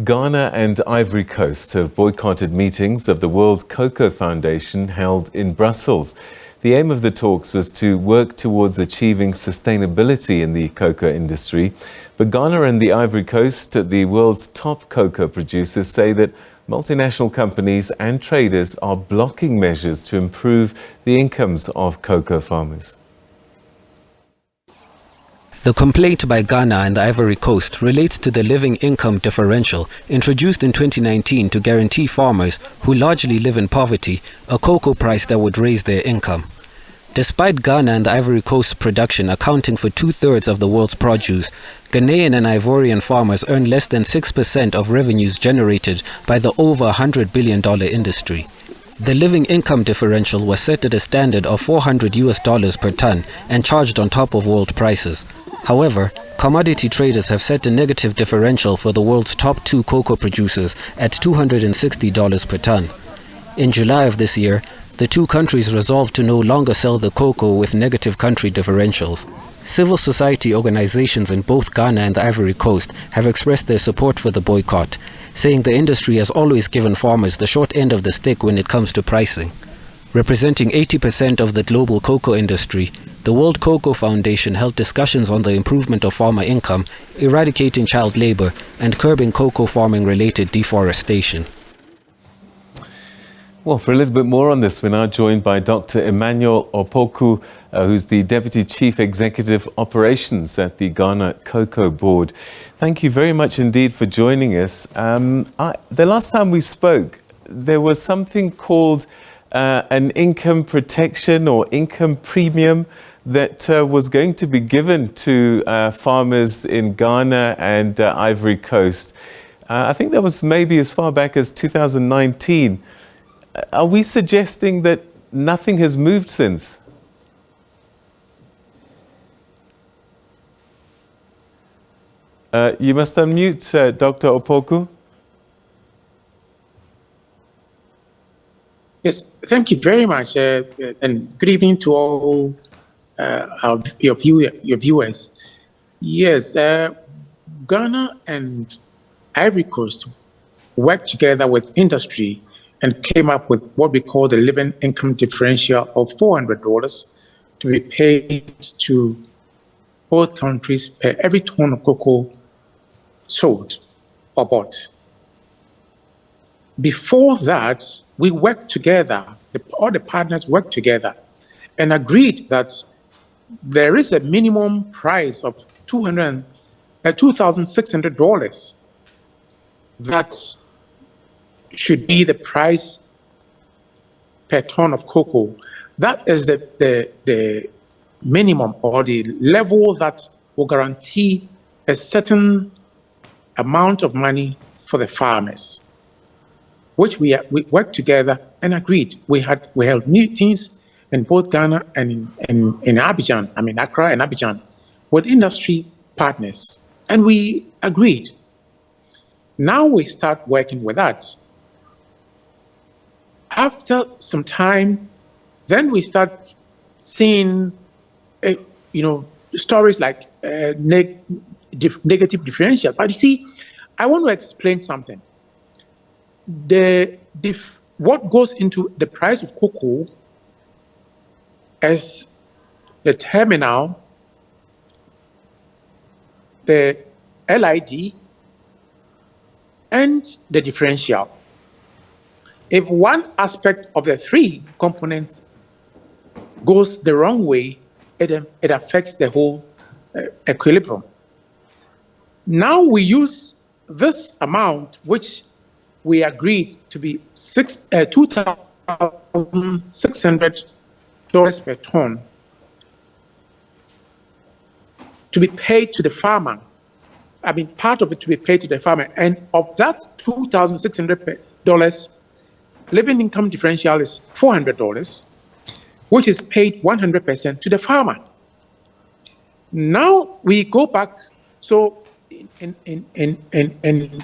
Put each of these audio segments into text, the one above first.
Ghana and Ivory Coast have boycotted meetings of the World Cocoa Foundation held in Brussels. The aim of the talks was to work towards achieving sustainability in the cocoa industry. But Ghana and the Ivory Coast, the world's top cocoa producers, say that multinational companies and traders are blocking measures to improve the incomes of cocoa farmers. The complaint by Ghana and the Ivory Coast relates to the living income differential introduced in 2019 to guarantee farmers, who largely live in poverty, a cocoa price that would raise their income. Despite Ghana and the Ivory Coast's production accounting for 2/3 of the world's produce, Ghanaian and Ivorian farmers earn less than 6% of revenues generated by the over $100 billion industry. The living income differential was set at a standard of $400 per ton and charged on top of world prices. However, commodity traders have set a negative differential for the world's top two cocoa producers at $260 per ton. In July of this year, the two countries resolved to no longer sell the cocoa with negative country differentials. Civil society organizations in both Ghana and the Ivory Coast have expressed their support for the boycott, saying the industry has always given farmers the short end of the stick when it comes to pricing. Representing 80% of the global cocoa industry, the World Cocoa Foundation held discussions on the improvement of farmer income, eradicating child labor, and curbing cocoa farming-related deforestation. Well, for a little bit more on this, we're now joined by Dr. Emmauel Opoku, who's the Deputy Chief Executive Operations at the Ghana Cocoa Board. Thank you very much indeed for joining us. The last time we spoke, there was something called an income protection or income premium that was going to be given to farmers in Ghana and Ivory Coast. I think that was maybe as far back as 2019. Are we suggesting that nothing has moved since? You must unmute, Dr. Opoku. Yes, thank you very much, and good evening to all your viewers. Yes, Ghana and Ivory Coast worked together with industry and came up with what we call the living income differential of $400 to be paid to both countries per every ton of cocoa sold or bought. Before that, we worked together, all the partners worked together and agreed that there is a minimum price of $2,600 that should be the price per ton of cocoa. That is the minimum or the level that will guarantee a certain amount of money for the farmers, which we worked together and agreed. We held meetings in both Ghana and in Abidjan, Accra and Abidjan, with industry partners, and we agreed. Now we start working with that. After some time, then we start seeing, stories like negative differential. But you see, I want to explain something. What goes into the price of cocoa as the terminal, the LID, and the differential. If one aspect of the three components goes the wrong way, it affects the whole equilibrium. Now we use this amount, which we agreed to be $2,600 per ton, to be paid to the farmer. Part of it to be paid to the farmer. And of that $2,600, living income differential is $400, which is paid 100% to the farmer. Now we go back. So in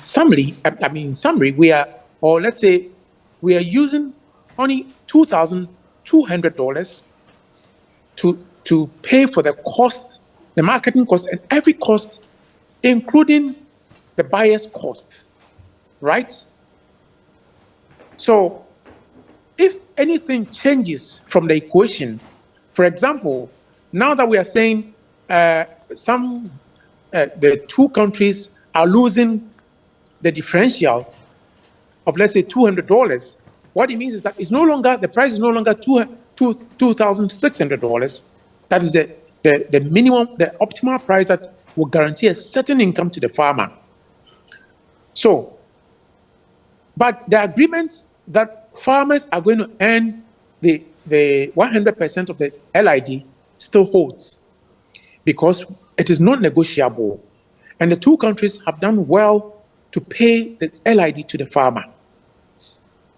summary, we are using only $2,200 to pay for the costs, the marketing costs, and every cost, including the buyer's cost. right? So if anything changes from the equation, for example, now that we are saying the two countries are losing the differential of, let's say, $200, what it means is that it's no longer, the price is no longer $2,600. That is the minimum, the optimal price that will guarantee a certain income to the farmer. So, but the agreement that farmers are going to earn the 100% of the LID still holds, because it is not negotiable. And the two countries have done well to pay the LID to the farmer.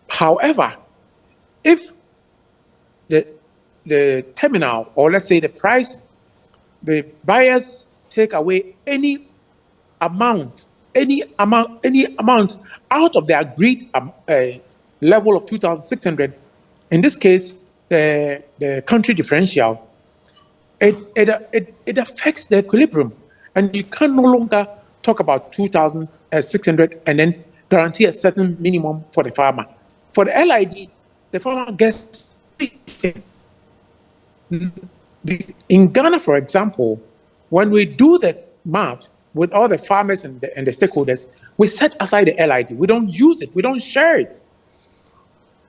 However, if the terminal, or let's say the price, the buyers take away any amount out of the agreed level of 2,600, in this case, the country differential, it affects the equilibrium, and you can no longer talk about 2,600 and then guarantee a certain minimum for the farmer. For the LID, the farmer gets in Ghana, for example, when we do the math with all the farmers and the stakeholders, we set aside the LID. We don't use it. We don't share it.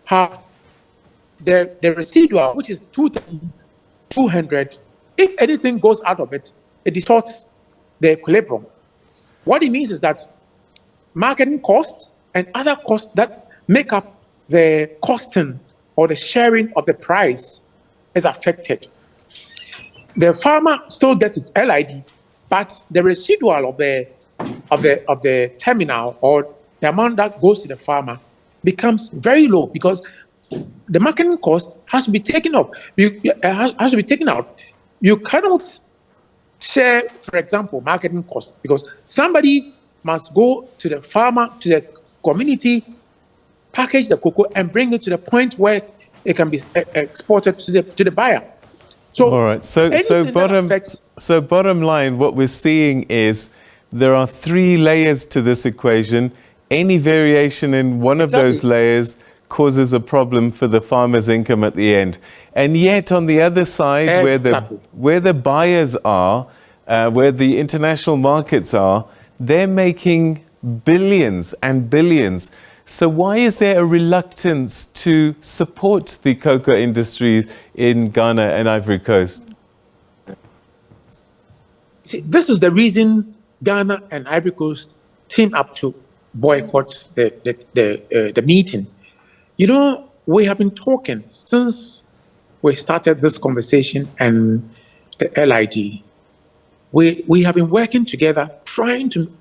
The residual, which is 2,200, if anything goes out of it, it distorts the equilibrium. What it means is that marketing costs and other costs that make up the costing or the sharing of the price is affected. The farmer still gets his LID, but the residual of the terminal, or the amount that goes to the farmer, becomes very low, because the marketing cost has to be taken up. Has to be taken out. You cannot share, for example, marketing costs, because somebody must go to the farmer, to the community, package the cocoa and bring it to the point where it can be exported to the buyer. So, all right. So bottom line, what we're seeing is there are three layers to this equation. Any variation in one of those layers causes a problem for the farmer's income at the end. And yet, on the other side, where the buyers are, where the international markets are, they're making billions and billions. So why is there a reluctance to support the cocoa industry in Ghana and Ivory Coast? See, this is the reason Ghana and Ivory Coast teamed up to boycott the meeting. You know, we have been talking since we started this conversation and the LID. We have been working together, trying to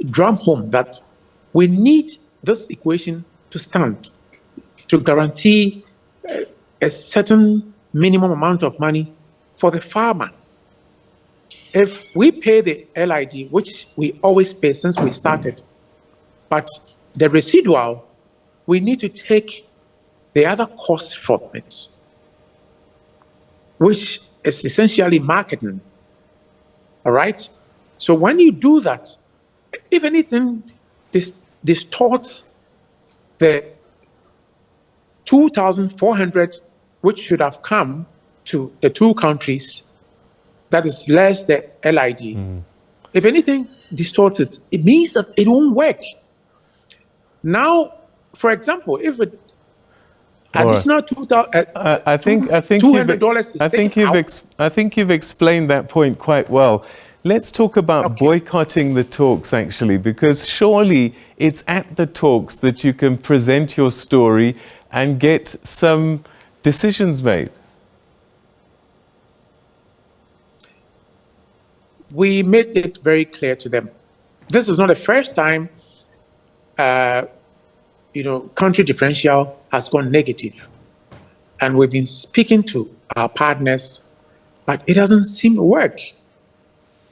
drum home that we need this equation to stand, to guarantee a certain minimum amount of money for the farmer. If we pay the LID, which we always pay since we started, but the residual, we need to take the other costs from it, which is essentially marketing. All right? So when you do that, if anything, this distorts the 2,400, which should have come to the two countries, that is less the LID. If anything distorts it, it means that it won't work. Now, for example, if it additional $200 I think you've explained that point quite well. Let's talk about boycotting the talks, actually, because surely it's at the talks that you can present your story and get some decisions made. We made it very clear to them. This is not the first time, country differential has gone negative. And we've been speaking to our partners, but it doesn't seem to work.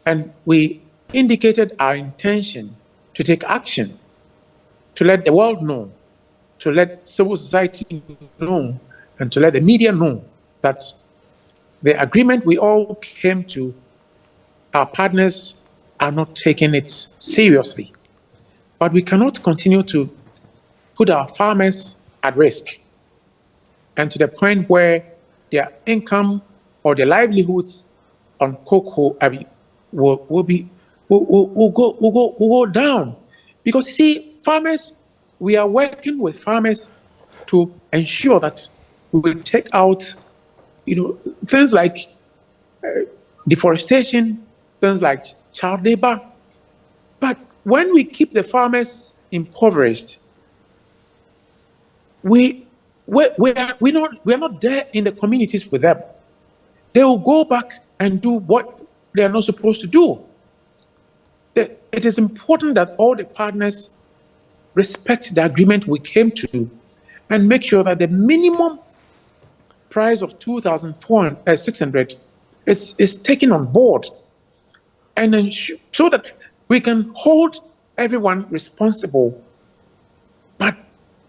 And we indicated our intention to take action, to let the world know, to let civil society know, and to let the media know that the agreement we all came to, our partners are not taking it seriously. but we cannot continue to put our farmers at risk, and to the point where their income or their livelihoods on cocoa will go down. Because you see, farmers, we are working with farmers to ensure that we will take out, things like deforestation, things like child labor. But when we keep the farmers impoverished, we are not there in the communities with them. They will go back and do what they are not supposed to do. It is important that all the partners respect the agreement we came to and make sure that the minimum price of 2,600 is taken on board, and then so that we can hold everyone responsible. But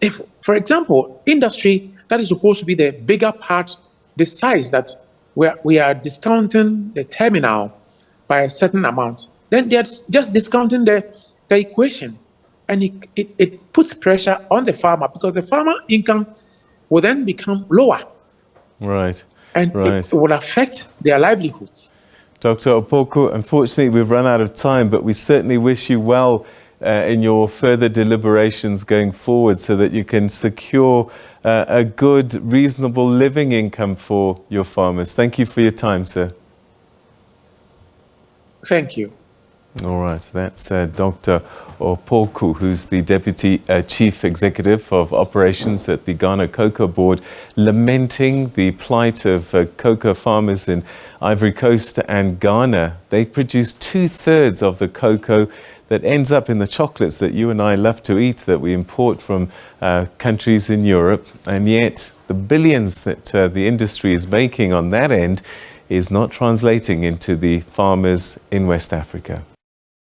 if, for example, industry that is supposed to be the bigger part decides that we are discounting the terminal by a certain amount, then they're just discounting the equation, and it puts pressure on the farmer, because the farmer income will then become lower. Right. And it will affect their livelihoods. Dr. Opoku, unfortunately, we've run out of time, but we certainly wish you well in your further deliberations going forward, so that you can secure a good, reasonable living income for your farmers. Thank you for your time, sir. Thank you. All right, that's Dr. Opoku, who's the Deputy Chief Executive of Operations at the Ghana Cocoa Board, lamenting the plight of cocoa farmers in Ivory Coast and Ghana. They produce 2/3 of the cocoa that ends up in the chocolates that you and I love to eat, that we import from countries in Europe. And yet the billions that the industry is making on that end is not translating into the farmers in West Africa.